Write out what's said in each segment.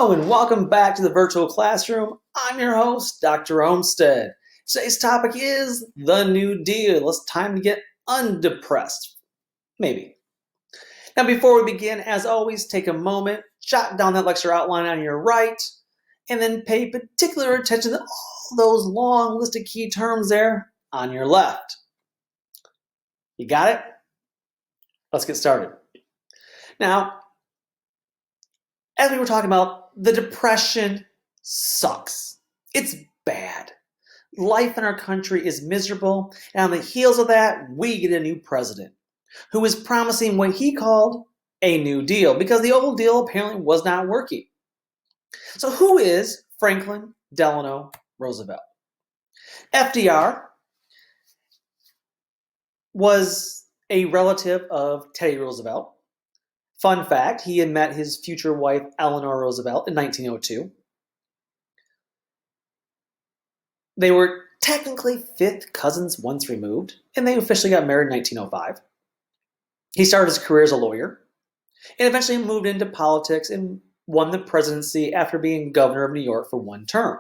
Hello and welcome back to the virtual classroom. I'm your host, Dr. Olmsted. Today's topic is the New Deal. It's time to get undepressed. Maybe. Now, before we begin, as always, take a moment, jot down that lecture outline on your right, and then pay particular attention to all those long list of key terms there on your left. You got it? Let's get started. Now, as we were talking about, the Depression sucks. It's bad. Life in our country is miserable, and on the heels of that, we get a new president who is promising what he called a New Deal because the old deal apparently was not working. So who is Franklin Delano Roosevelt? FDR was a relative of Teddy Roosevelt. Fun fact, he had met his future wife, Eleanor Roosevelt, in 1902. They were technically fifth cousins once removed, and they officially got married in 1905. He started his career as a lawyer, and eventually moved into politics and won the presidency after being governor of New York for one term.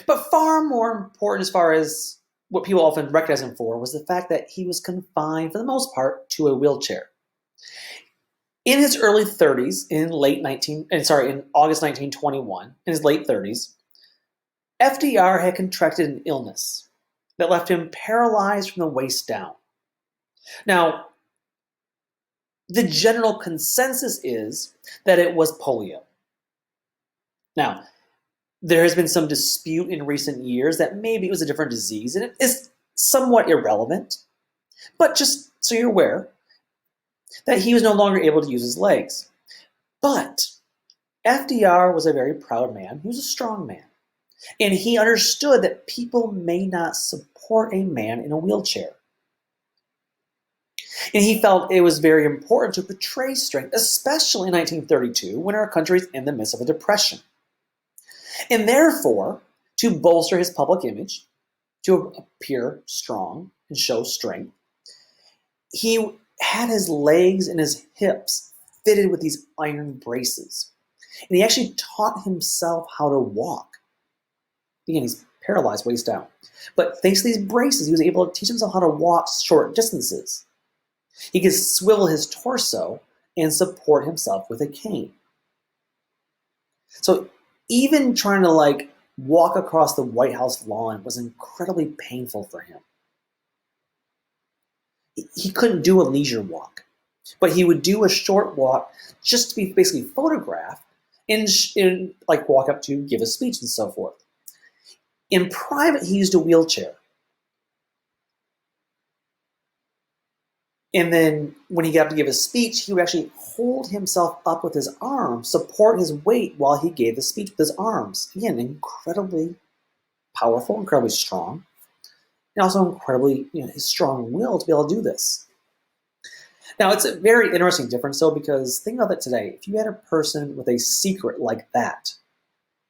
But far more important as far as what people often recognize him for was the fact that he was confined, for the most part, to a wheelchair. In his early 30s, in August 1921, in his late 30s, FDR had contracted an illness that left him paralyzed from the waist down. Now, the general consensus is that it was polio. Now, there has been some dispute in recent years that maybe it was a different disease, and it is somewhat irrelevant. But just so you're aware, that he was no longer able to use his legs. But FDR was a very proud man. He was a strong man. And he understood that people may not support a man in a wheelchair. And he felt it was very important to portray strength, especially in 1932, when our country is in the midst of a depression. And therefore, to bolster his public image, to appear strong and show strength, he had his legs and his hips fitted with these iron braces. And he actually taught himself how to walk. Again, he's paralyzed waist down. But thanks to these braces, he was able to teach himself how to walk short distances. He could swivel his torso and support himself with a cane. So even trying to walk across the White House lawn was incredibly painful for him. He couldn't do a leisure walk, but he would do a short walk just to be basically photographed and walk up to give a speech and so forth. In private, he used a wheelchair. And then when he got up to give a speech, he would actually hold himself up with his arms, support his weight while he gave the speech with his arms. Again, incredibly powerful, incredibly strong, and also incredibly, his strong will to be able to do this. Now, it's a very interesting difference, though, because think about that today. If you had a person with a secret like that,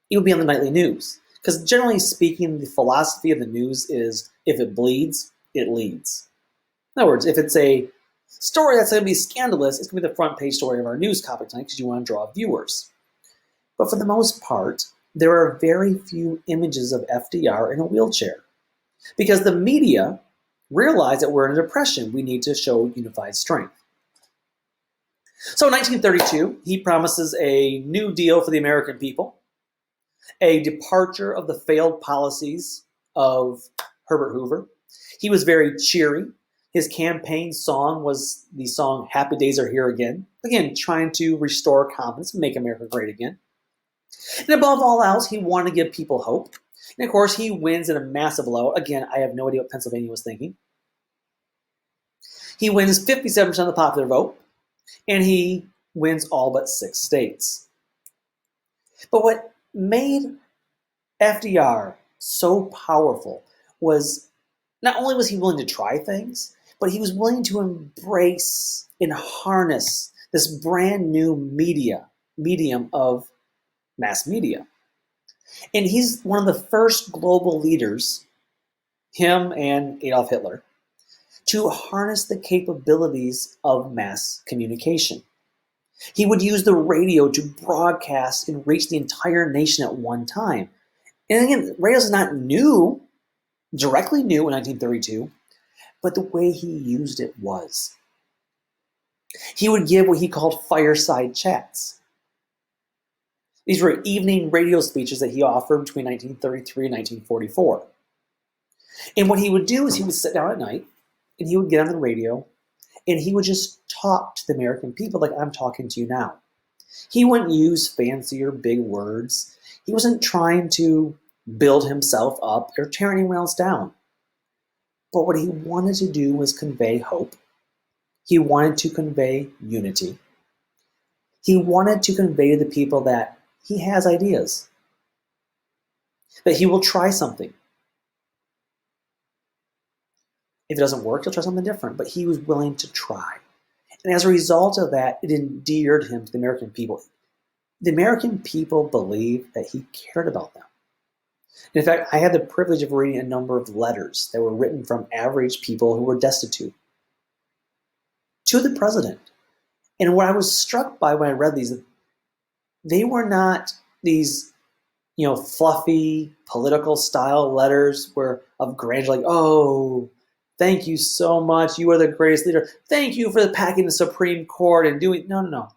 it would be on the nightly news. Because generally speaking, the philosophy of the news is if it bleeds, it leads. In other words, if it's a story that's going to be scandalous, it's going to be the front page story of our news topic tonight because you want to draw viewers. But for the most part, there are very few images of FDR in a wheelchair because the media realize that we're in a depression. We need to show unified strength. So in 1932, he promises a new deal for the American people, a departure of the failed policies of Herbert Hoover. He was very cheery. His campaign song was the song Happy Days Are Here Again. Again, trying to restore confidence and make America great again. And above all else, he wanted to give people hope. And of course, he wins in a massive vote. Again, I have no idea what Pennsylvania was thinking. He wins 57% of the popular vote, and he wins all but 6 states. But what made FDR so powerful was not only was he willing to try things, but he was willing to embrace and harness this brand new medium of mass media. And he's one of the first global leaders, him and Adolf Hitler, to harness the capabilities of mass communication. He would use the radio to broadcast and reach the entire nation at one time. And again, radio is not new, directly new in 1932, but the way he used it was. He would give what he called fireside chats. These were evening radio speeches that he offered between 1933 and 1944. And what he would do is he would sit down at night and he would get on the radio and he would just talk to the American people like I'm talking to you now. He wouldn't use fancy or big words. He wasn't trying to build himself up or tear anyone else down. But what he wanted to do was convey hope. He wanted to convey unity. He wanted to convey to the people that he has ideas, that he will try something. If it doesn't work, he'll try something different, but he was willing to try. And as a result of that, it endeared him to the American people. The American people believed that he cared about them. In fact, I had the privilege of reading a number of letters that were written from average people who were destitute to the president. And what I was struck by when I read these, they were not these, fluffy political style letters of grandeur, like, oh, thank you so much. You are the greatest leader. Thank you for packing the Supreme Court and doing, no.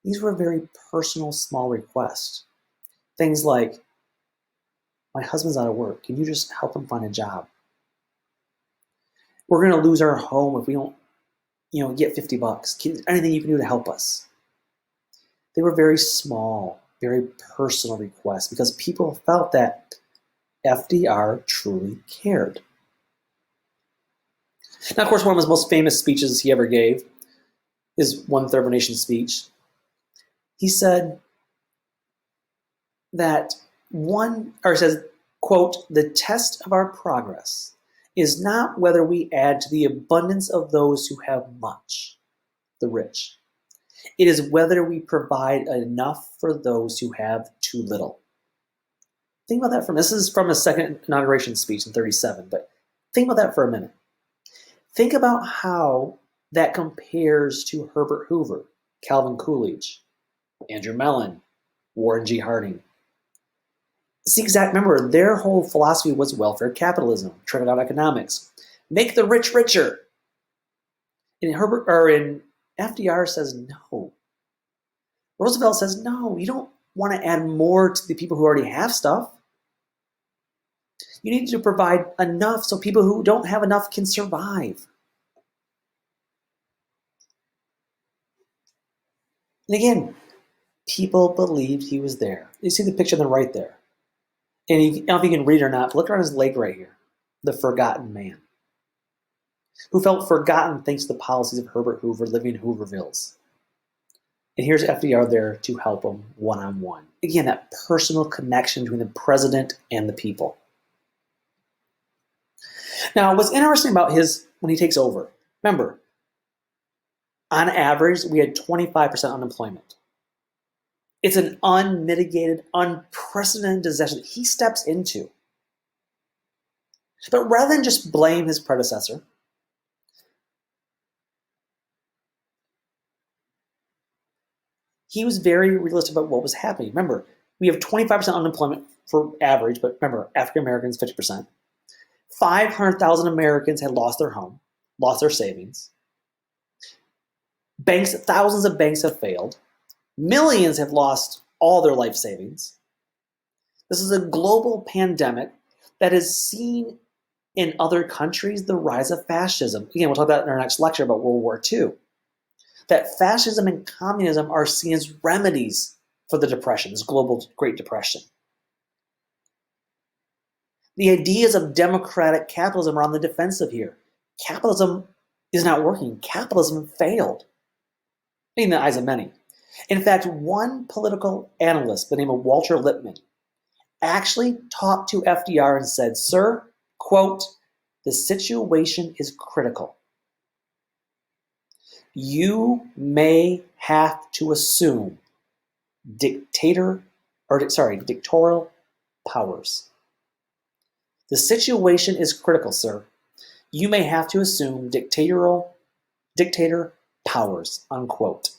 These were very personal, small requests. Things like, my husband's out of work. Can you just help him find a job? We're going to lose our home if we don't, get $50. Anything you can do to help us. They were very small, very personal requests because people felt that FDR truly cared. Now, of course, one of his most famous speeches he ever gave is One Third of a Nation speech. He said that says, quote, the test of our progress is not whether we add to the abundance of those who have much, the rich. It is whether we provide enough for those who have too little. Think about that this is from his second inauguration speech in 1937, but think about that for a minute. Think about how that compares to Herbert Hoover, Calvin Coolidge, Andrew Mellon, Warren G. Harding. Remember, their whole philosophy was welfare capitalism, trickle-down economics. Make the rich richer. And FDR says no. Roosevelt says no, you don't want to add more to the people who already have stuff. You need to provide enough so people who don't have enough can survive. And again, people believed he was there. You see the picture on the right there. And I don't know if you can read it or not, but look around his leg right here. The forgotten man. Who felt forgotten thanks to the policies of Herbert Hoover living in Hoovervilles. And here's FDR there to help him one-on-one. Again, that personal connection between the president and the people. Now, what's interesting about when he takes over, remember, on average, we had 25% unemployment. It's an unmitigated, unprecedented disaster that he steps into. But rather than just blame his predecessor, he was very realistic about what was happening. Remember, we have 25% unemployment for average, but remember, African Americans, 50%. 500,000 Americans had lost their home, lost their savings. Thousands of banks have failed. Millions have lost all their life savings. This is a global pandemic that has seen in other countries the rise of fascism. Again, we'll talk about that in our next lecture about World War II. That fascism and communism are seen as remedies for the Depression, this global Great Depression. The ideas of democratic capitalism are on the defensive here. Capitalism is not working. Capitalism failed, in the eyes of many. In fact, one political analyst by the name of Walter Lippmann actually talked to FDR and said, sir, quote, the situation is critical. You may have to assume dictatorial powers. The situation is critical, sir. You may have to assume dictator powers, unquote.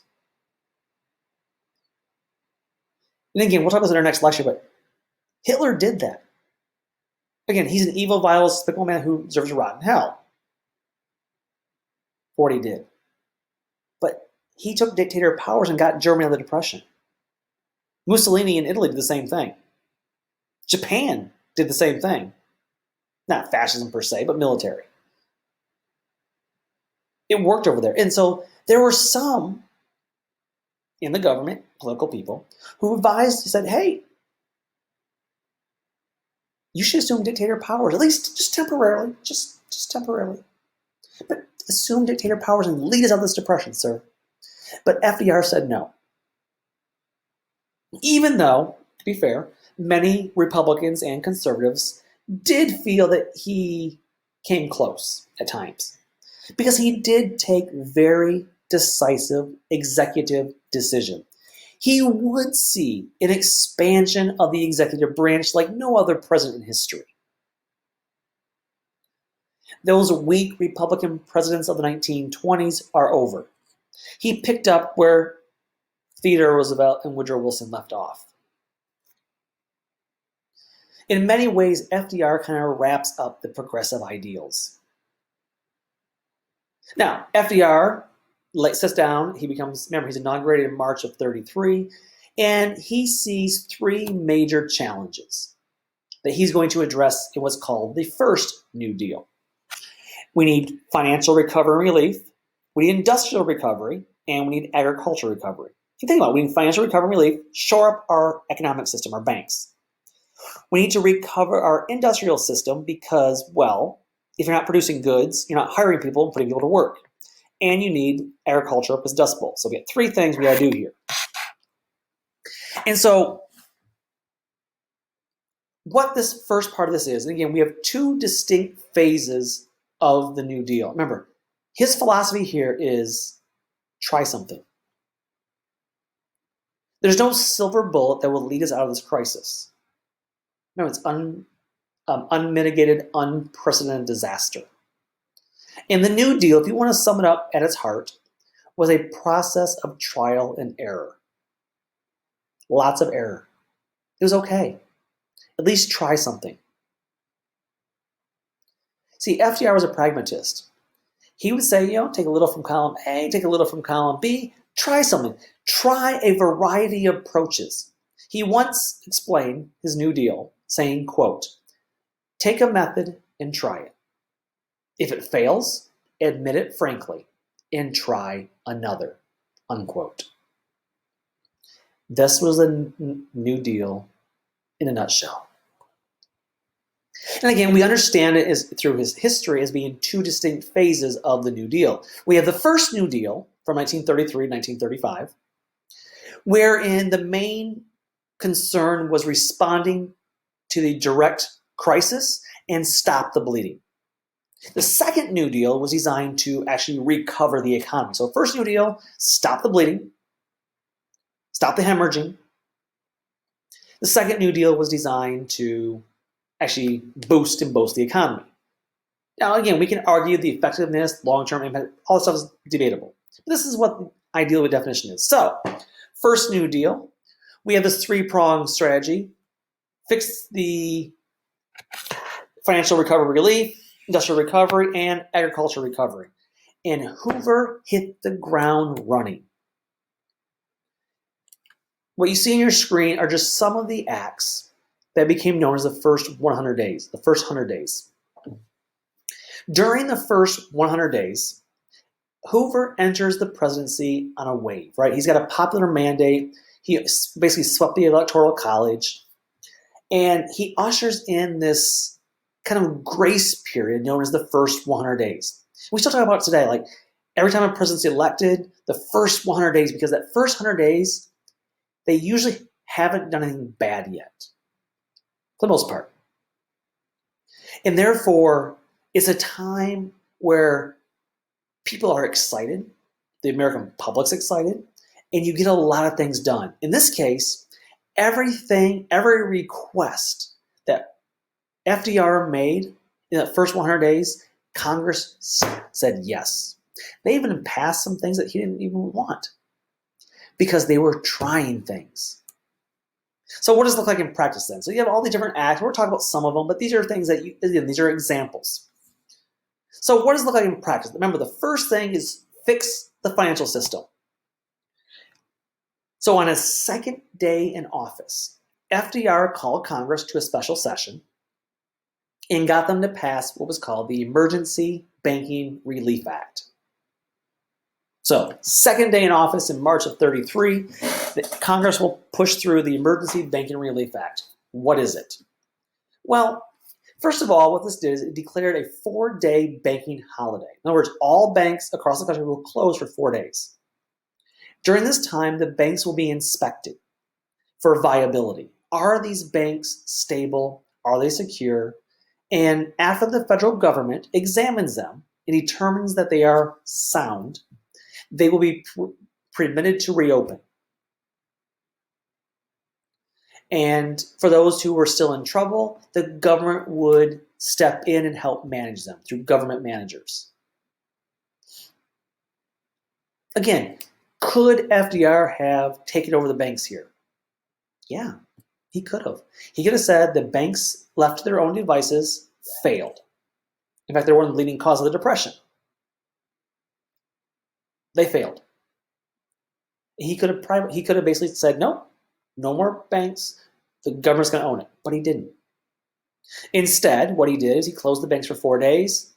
And again, we'll talk about this in our next lecture, but Hitler did that. Again, he's an evil, vile, despicable man who deserves to rot in hell for what he did. But he took dictator powers and got Germany out of the Depression. Mussolini in Italy did the same thing. Japan did the same thing. Not fascism per se, but military. It worked over there. And so there were some in the government, political people, who advised, said, hey, you should assume dictator powers, at least just temporarily, just temporarily. But assume dictator powers and lead us out of this depression, sir. But FDR said no. Even though, to be fair, many Republicans and conservatives did feel that he came close at times, because he did take very decisive executive decision. He would see an expansion of the executive branch like no other president in history. Those weak Republican presidents of the 1920s are over. He picked up where Theodore Roosevelt and Woodrow Wilson left off. In many ways, FDR kind of wraps up the progressive ideals. Now, FDR sits down, remember, he's inaugurated in March of 33, and he sees three major challenges that he's going to address in what's called the first New Deal. We need financial recovery and relief, we need industrial recovery, and we need agricultural recovery. If you think about it, we need financial recovery and relief, shore up our economic system, our banks. We need to recover our industrial system because, well, if you're not producing goods, you're not hiring people and putting people to work. And you need agriculture because Dust Bowl. So we got three things we got to do here. And so what this first part of this is, and again, we have two distinct phases of the New Deal. Remember, his philosophy here is try something. There's no silver bullet that will lead us out of this crisis. No, it's unmitigated, unprecedented disaster. And the New Deal, if you want to sum it up at its heart, was a process of trial and error. Lots of error. It was okay. At least try something. See, FDR was a pragmatist. He would say, take a little from column A, take a little from column B, try something. Try a variety of approaches. He once explained his New Deal saying, quote, take a method and try it. If it fails, admit it frankly and try another, unquote. This was a New Deal in a nutshell. And again, we understand it through his history as being two distinct phases of the New Deal. We have the first New Deal from 1933 to 1935, wherein the main concern was responding to the direct crisis and stop the bleeding. The second New Deal was designed to actually recover the economy. So first New Deal, stop the bleeding, stop the hemorrhaging. The second New Deal was designed to actually boost the economy. Now, again, we can argue the effectiveness, long-term impact, all this stuff is debatable. But this is what the ideal definition is. So, first New Deal, we have this three-pronged strategy. Fix the financial recovery relief, industrial recovery, and agricultural recovery. And Hoover hit the ground running. What you see on your screen are just some of the acts that became known as the first 100 days, the first 100 days. During the first 100 days, Hoover enters the presidency on a wave, right? He's got a popular mandate. He basically swept the Electoral College, and he ushers in this kind of grace period known as the first 100 days. We still talk about it today, like every time a president's elected, the first 100 days, because that first 100 days, they usually haven't done anything bad yet, for the most part. And therefore, it's a time where people are excited, the American public's excited, and you get a lot of things done. In this case, every request that FDR made in that first 100 days, Congress said yes. They even passed some things that he didn't even want because they were trying things. So what does it look like in practice then? So you have all these different acts. We're talking about some of them, but these are things that again, these are examples. So what does it look like in practice? Remember, the first thing is fix the financial system. So on his second day in office, FDR called Congress to a special session and got them to pass what was called the Emergency Banking Relief Act. So, second day in office in March of 33, Congress will push through the Emergency Banking Relief Act. What is it? Well, first of all, what this did is it declared a 4-day banking holiday. In other words, all banks across the country will close for 4 days. During this time, the banks will be inspected for viability. Are these banks stable? Are they secure? And after the federal government examines them and determines that they are sound, they will be permitted to reopen. And for those who were still in trouble, the government would step in and help manage them through government managers. Again, could FDR have taken over the banks here? Yeah, he could have. He could have said the banks, left to their own devices, failed. In fact, they were the leading cause of the Depression. They failed. He could have basically said, no more banks. The government's going to own it. But he didn't. Instead, what he did is he closed the banks for 4 days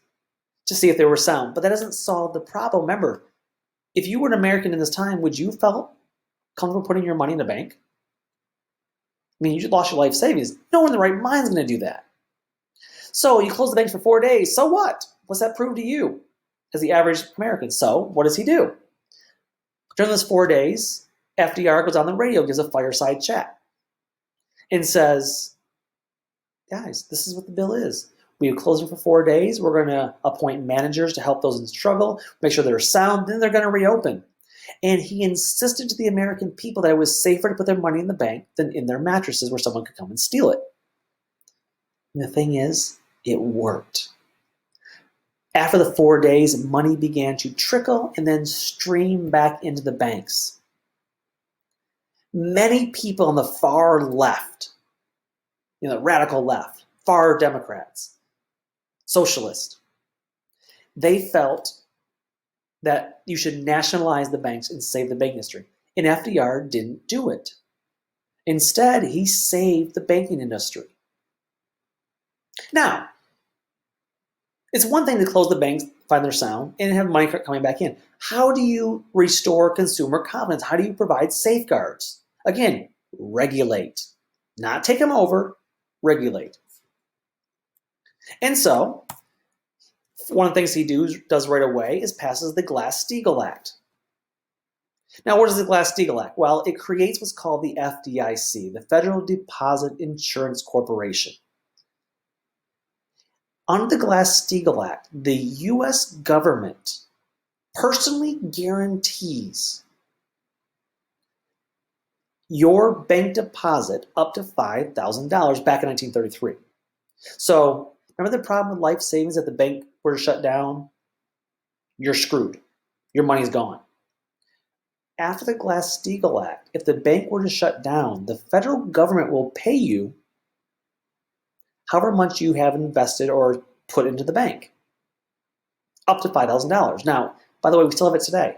to see if they were sound. But that doesn't solve the problem. Remember, if you were an American in this time, would you felt comfortable putting your money in a bank? I mean, you just lost your life savings. No one in the right mind is going to do that. So you close the banks for 4 days. So what? What's that prove to you as the average American? So what does he do? During those 4 days, FDR goes on the radio, gives a fireside chat, and says, guys, this is what the bill is. We close them for 4 days. We're going to appoint managers to help those in struggle, make sure they're sound, then they're going to reopen. And he insisted to the American people that it was safer to put their money in the bank than in their mattresses where someone could come and steal it. And the thing is, it worked. After the 4 days, money began to trickle and then stream back into the banks. Many people on the far left, the radical left, far Democrats, socialists, they felt that you should nationalize the banks and save the banking industry. And FDR didn't do it. Instead, he saved the banking industry. Now, it's one thing to close the banks, find their sound, and have money coming back in. How do you restore consumer confidence? How do you provide safeguards? Again, regulate. Not take them over, regulate. And so, one of the things he does right away is passes the Glass-Steagall Act. Now, what is the Glass-Steagall Act? Well, it creates what's called the FDIC, the Federal Deposit Insurance Corporation. Under the Glass-Steagall Act, the U.S. government personally guarantees your bank deposit up to $5,000 back in 1933. So, remember the problem with life savings that the bank were to shut down? You're screwed. Your money's gone. After the Glass-Steagall Act, if the bank were to shut down, the federal government will pay you however much you have invested or put into the bank, up to $5,000. Now, by the way, we still have it today.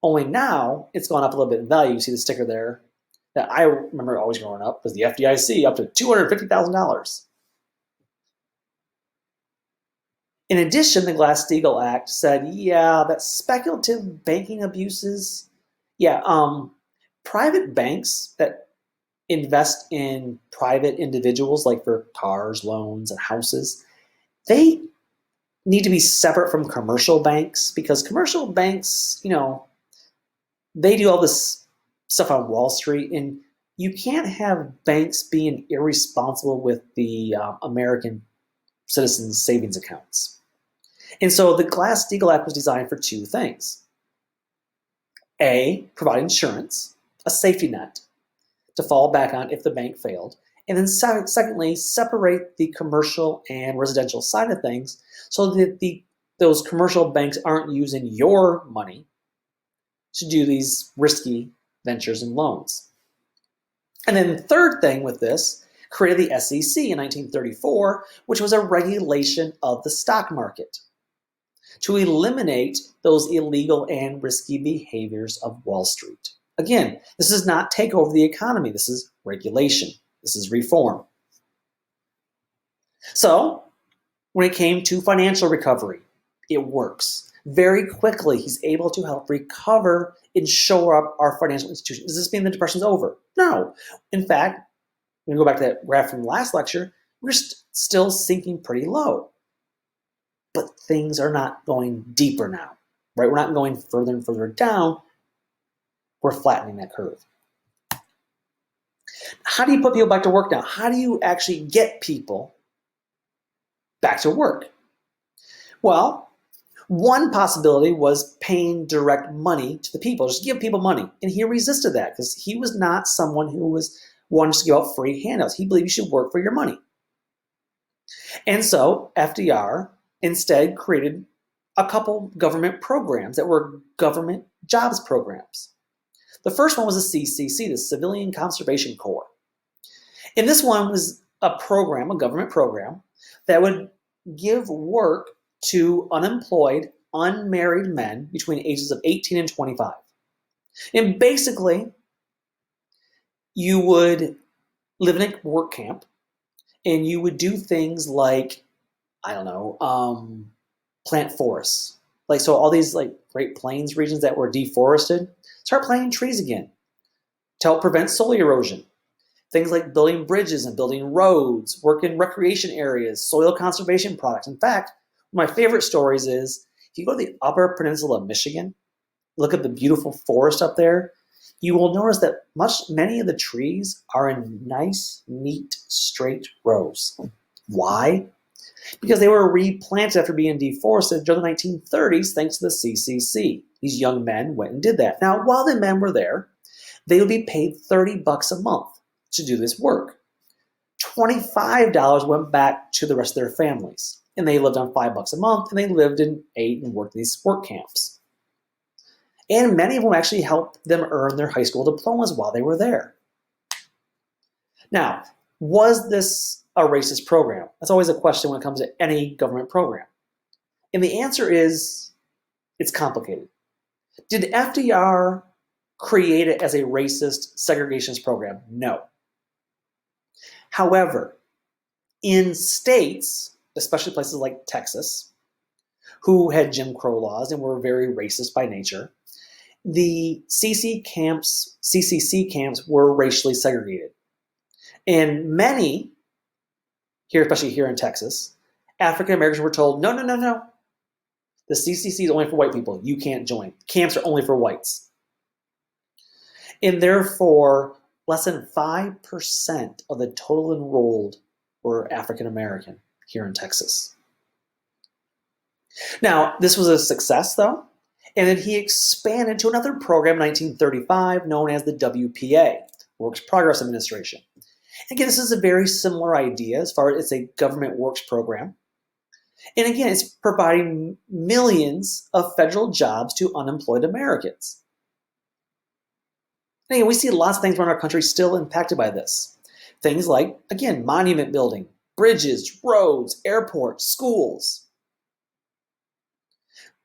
Only now, it's gone up a little bit in value. You see the sticker there that I remember always growing up was the FDIC, up to $250,000. In addition, the Glass-Steagall Act said, that speculative banking abuses, private banks that invest in private individuals, like for cars, loans, and houses, they need to be separate from commercial banks because commercial banks, they do all this stuff on Wall Street, and you can't have banks being irresponsible with the American citizens' savings accounts. And so the Glass-Steagall Act was designed for two things. A, provide insurance, a safety net to fall back on if the bank failed. And then secondly, separate the commercial and residential side of things so that those commercial banks aren't using your money to do these risky ventures and loans. And then the third thing with this, created the SEC in 1934, which was a regulation of the stock market to eliminate those illegal and risky behaviors of Wall Street. Again, this does not take over the economy. This is regulation. This is reform. So, when it came to financial recovery, it works. Very quickly, he's able to help recover and shore up our financial institutions. Does this mean the Depression's over? No. In fact, when we go back to that graph from the last lecture, we're still sinking pretty low. But things are not going deeper now, right? We're not going further and further down. We're flattening that curve. How do you put people back to work now? How do you actually get people back to work? Well, one possibility was paying direct money to the people, just give people money. And he resisted that because he was not someone who was wanting to give out free handouts. He believed you should work for your money. And so FDR instead created a couple government programs that were government jobs programs. The first one was the CCC, the Civilian Conservation Corps. And this one was a program, a government program, that would give work to unemployed, unmarried men between ages of 18 and 25. And basically, you would live in a work camp and you would do things like, I don't know, plant forests. Like, so all these like Great Plains regions that were deforested, start planting trees again to help prevent soil erosion. Things like building bridges and building roads, work in recreation areas, soil conservation products. In fact, one of my favorite stories is if you go to the Upper Peninsula of Michigan, look at the beautiful forest up there, you will notice that many of the trees are in nice, neat, straight rows. Why? Because they were replanted after being deforested during the 1930s thanks to the CCC. These young men went and did that. Now, while the men were there, they would be paid $30 a month to do this work. $25 went back to the rest of their families. And they lived on $5 a month, and they lived and ate and worked in these work camps. And many of them actually helped them earn their high school diplomas while they were there. Now, was this a racist program? That's always a question when it comes to any government program. And the answer is, it's complicated. Did FDR create it as a racist segregationist program? No. However, in states, especially places like Texas, who had Jim Crow laws and were very racist by nature, the CCC camps were racially segregated. And many, here, especially here in Texas, African Americans were told, no. The CCC is only for white people. You can't join. Camps are only for whites. And therefore, less than 5% of the total enrolled were African American here in Texas. Now, this was a success, though, and then he expanded to another program in 1935 known as the WPA, Works Progress Administration. Again, this is a very similar idea as far as it's a government works program. And again, it's providing millions of federal jobs to unemployed Americans. And again, we see lots of things around our country still impacted by this. Things like, again, monument building, bridges, roads, airports, schools.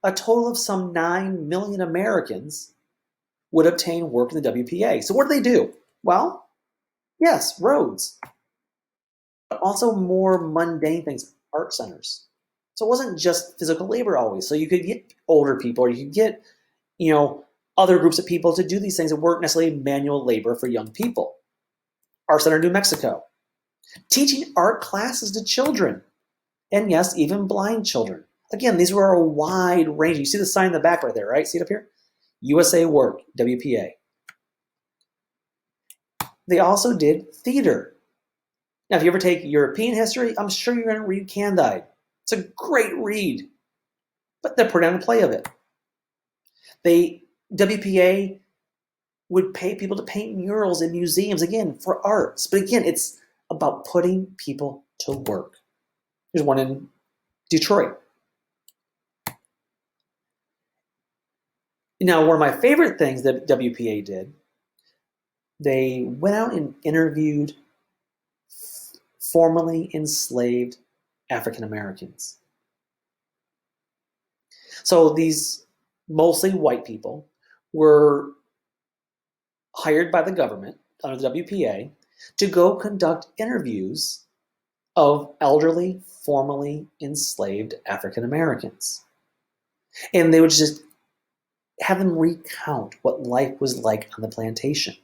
A total of some 9 million Americans would obtain work in the WPA. So what do? Well, yes, roads, but also more mundane things, art centers. So it wasn't just physical labor always. So you could get older people, or you could get, other groups of people to do these things that weren't necessarily manual labor for young people. Art Center, New Mexico. Teaching art classes to children. And yes, even blind children. Again, these were a wide range. You see the sign in the back right there, right? See it up here? USA Work, WPA. They also did theater. Now, if you ever take European history, I'm sure you're going to read Candide. It's a great read. But they're putting on a play of it. WPA would pay people to paint murals in museums, again, for arts. But again, it's about putting people to work. There's one in Detroit. Now, one of my favorite things that WPA did They went out and interviewed formerly enslaved African Americans. So these mostly white people were hired by the government under the WPA to go conduct interviews of elderly, formerly enslaved African Americans. And they would just have them recount what life was like on the plantation.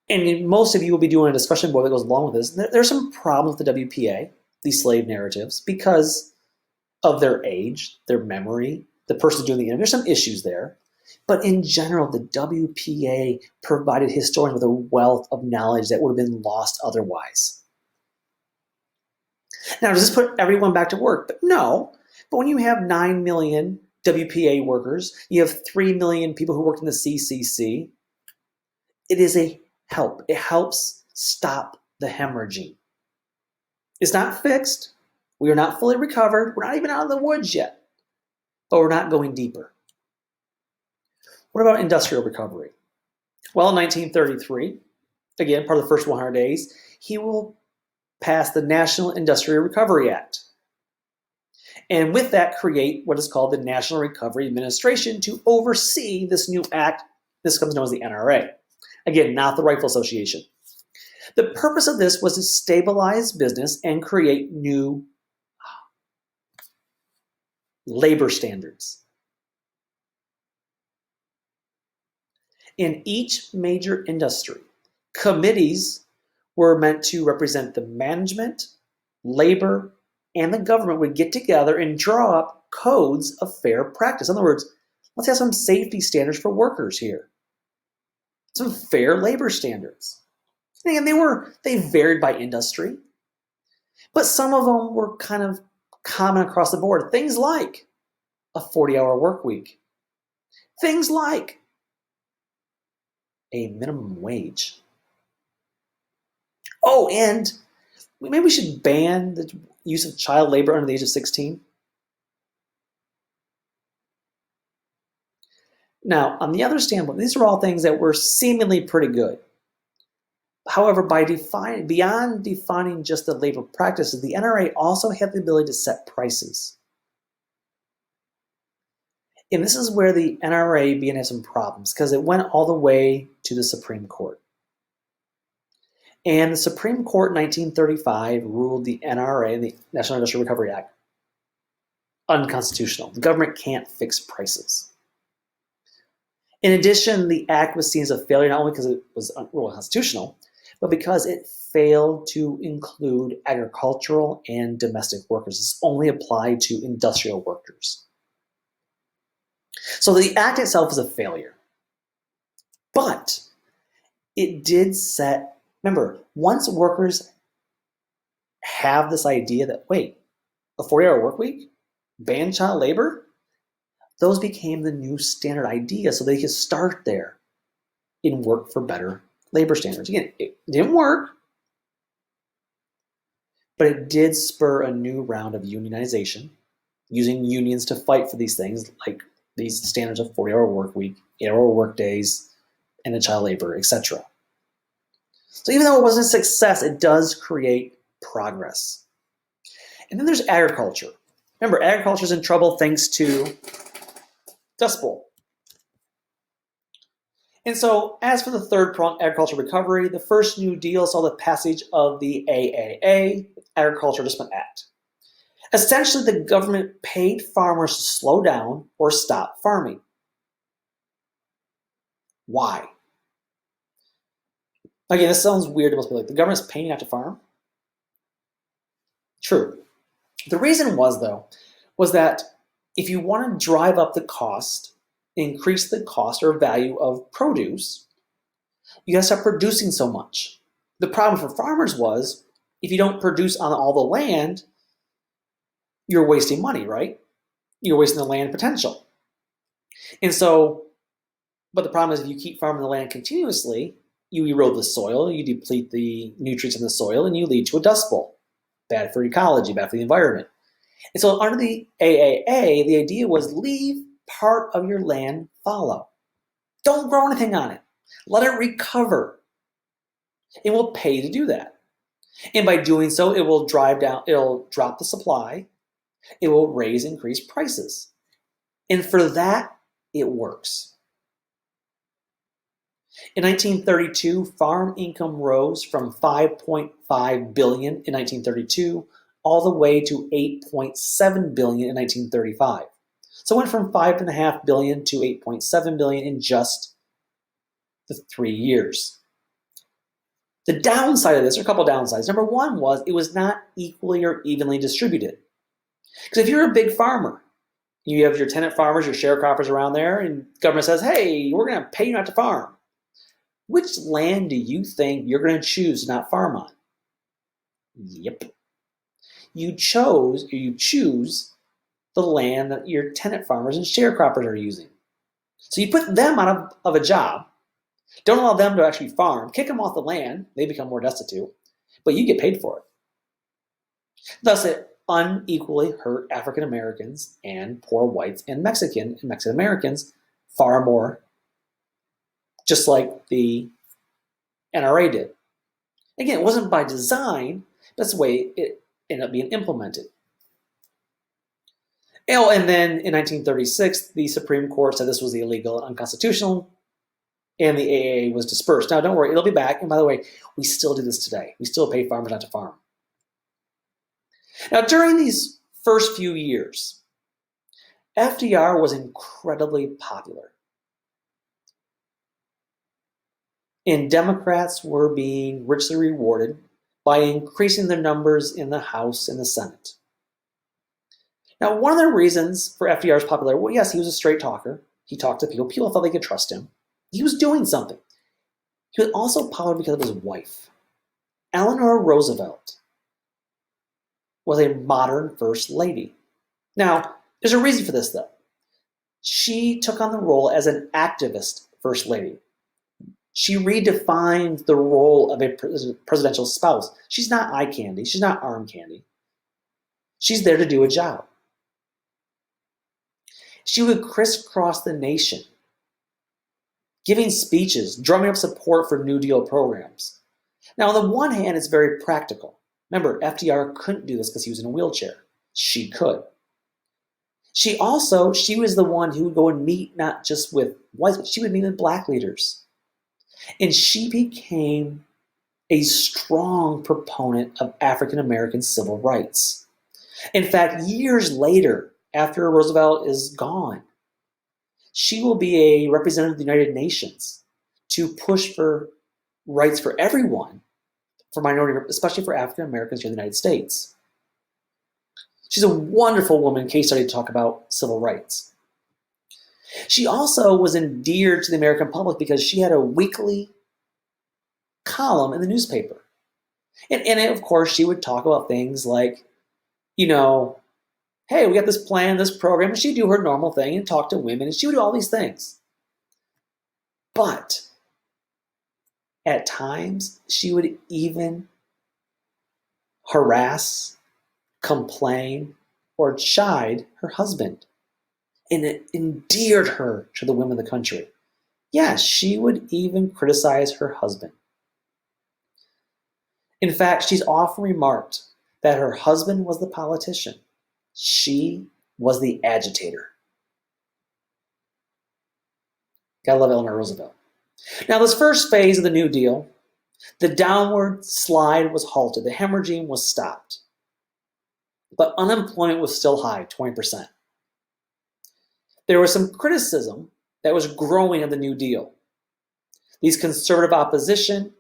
And most of you will be doing a discussion board that goes along with this. There's some problems with the WPA, these slave narratives, because of their age, their memory, the person doing the interview. There's some issues there. But in general, the WPA provided historians with a wealth of knowledge that would have been lost otherwise. Now, does this put everyone back to work? But no. But when you have 9 million WPA workers, you have 3 million people who worked in the CCC, it is a help. It helps stop the hemorrhaging. It's not fixed. We are not fully recovered. We're not even out of the woods yet. But we're not going deeper. What about industrial recovery? Well, in 1933, again, part of the first 100 days, he will pass the National Industrial Recovery Act. And with that, create what is called the National Recovery Administration to oversee this new act. This comes known as the NRA. Again, not the Rifle Association. The purpose of this was to stabilize business and create new labor standards. In each major industry, committees were meant to represent the management, labor, and the government would get together and draw up codes of fair practice. In other words, let's have some safety standards for workers here. Some fair labor standards. And they varied by industry, but some of them were kind of common across the board. Things like a 40-hour work week. Things like a minimum wage. Oh, and maybe we should ban the use of child labor under the age of 16. Now, on the other standpoint, these are all things that were seemingly pretty good. However, beyond defining just the labor practices, the NRA also had the ability to set prices. And this is where the NRA began to have some problems because it went all the way to the Supreme Court. And the Supreme Court in 1935 ruled the NRA, the National Industrial Recovery Act, unconstitutional. The government can't fix prices. In addition, the act was seen as a failure not only because it was unconstitutional, but because it failed to include agricultural and domestic workers. It's only applied to industrial workers. So the act itself is a failure. But it did set, remember, once workers have this idea that, wait, a 40-hour work week, ban child labor, those became the new standard idea so they could start there and work for better labor standards. Again, it didn't work, but it did spur a new round of unionization, using unions to fight for these things like these standards of 40-hour work week, 8-hour work days, and the child labor, etc. So even though it wasn't a success, it does create progress. And then there's agriculture. Remember, agriculture is in trouble thanks to Dust Bowl. And so, as for the third prong, agricultural recovery, the first New Deal saw the passage of the AAA, Agriculture Adjustment Act. Essentially, the government paid farmers to slow down or stop farming. Why? Again, this sounds weird to most people. Like, the government's paying you not to farm? True. The reason was, though, was that if you want to drive up the cost, increase the cost or value of produce, you got to start producing so much. The problem for farmers was, if you don't produce on all the land, you're wasting money, right? You're wasting the land potential. And so, but the problem is if you keep farming the land continuously, you erode the soil, you deplete the nutrients in the soil, and you lead to a dust bowl. Bad for ecology, bad for the environment. And so under the AAA, the idea was leave part of your land fallow. Don't grow anything on it. Let it recover. It will pay to do that. And by doing so, it'll drop the supply. It will increase prices. And for that, it works. In 1932, farm income rose from $5.5 billion in 1932 all the way to $8.7 billion in 1935. So it went from $5.5 billion to $8.7 billion in just the 3 years. The downside of this, or a couple of downsides. Number one was it was not equally or evenly distributed. Because if you're a big farmer, you have your tenant farmers, your sharecroppers around there, and the government says, hey, we're going to pay you not to farm. Which land do you think you're going to choose to not farm on? Yep. You choose the land that your tenant farmers and sharecroppers are using. So you put them out of a job, don't allow them to actually farm, kick them off the land, they become more destitute, but you get paid for it. Thus, it unequally hurt African Americans and poor whites and Mexican Americans far more, just like the NRA did. Again, it wasn't by design, that's the way it ended up being implemented. And then in 1936, the Supreme Court said this was illegal and unconstitutional, and the AAA was dispersed. Now, don't worry, it'll be back. And by the way, we still do this today. We still pay farmers not to farm. Now, during these first few years, FDR was incredibly popular. And Democrats were being richly rewarded by increasing their numbers in the House and the Senate. Now, one of the reasons for FDR's popularity, well, yes, he was a straight talker. He talked to people. People thought they could trust him. He was doing something. He was also popular because of his wife. Eleanor Roosevelt was a modern first lady. Now, there's a reason for this, though. She took on the role as an activist first lady. She redefined the role of a presidential spouse. She's not eye candy. She's not arm candy. She's there to do a job. She would crisscross the nation, giving speeches, drumming up support for New Deal programs. Now, on the one hand, it's very practical. Remember, FDR couldn't do this because he was in a wheelchair. She could. She was the one who would go and meet not just with whites, but she would meet with black leaders. And she became a strong proponent of African American civil rights. In fact, years later, after Roosevelt is gone, she will be a representative of the United Nations to push for rights for everyone, for minority, especially for African Americans here in the United States. She's a wonderful woman, case study to talk about civil rights. She also was endeared to the American public because she had a weekly column in the newspaper. And of course, she would talk about things like, hey, we got this plan, this program, and she'd do her normal thing and talk to women, and she would do all these things. But at times, she would even harass, complain, or chide her husband. And it endeared her to the women of the country. Yes, she would even criticize her husband. In fact, she's often remarked that her husband was the politician. She was the agitator. Gotta love Eleanor Roosevelt. Now, this first phase of the New Deal, the downward slide was halted. The hemorrhaging was stopped. But unemployment was still high, 20%. There was some criticism that was growing of the New Deal. These conservative opposition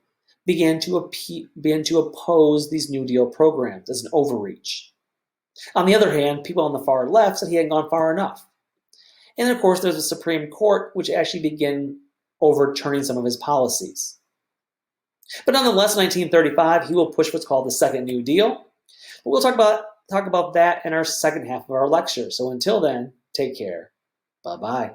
began to oppose these New Deal programs as an overreach. On the other hand, people on the far left said he hadn't gone far enough. And of course, there's a Supreme Court which actually began overturning some of his policies. But nonetheless, in 1935, he will push what's called the Second New Deal. But we'll talk about that in our second half of our lecture. So until then, take care. Bye-bye.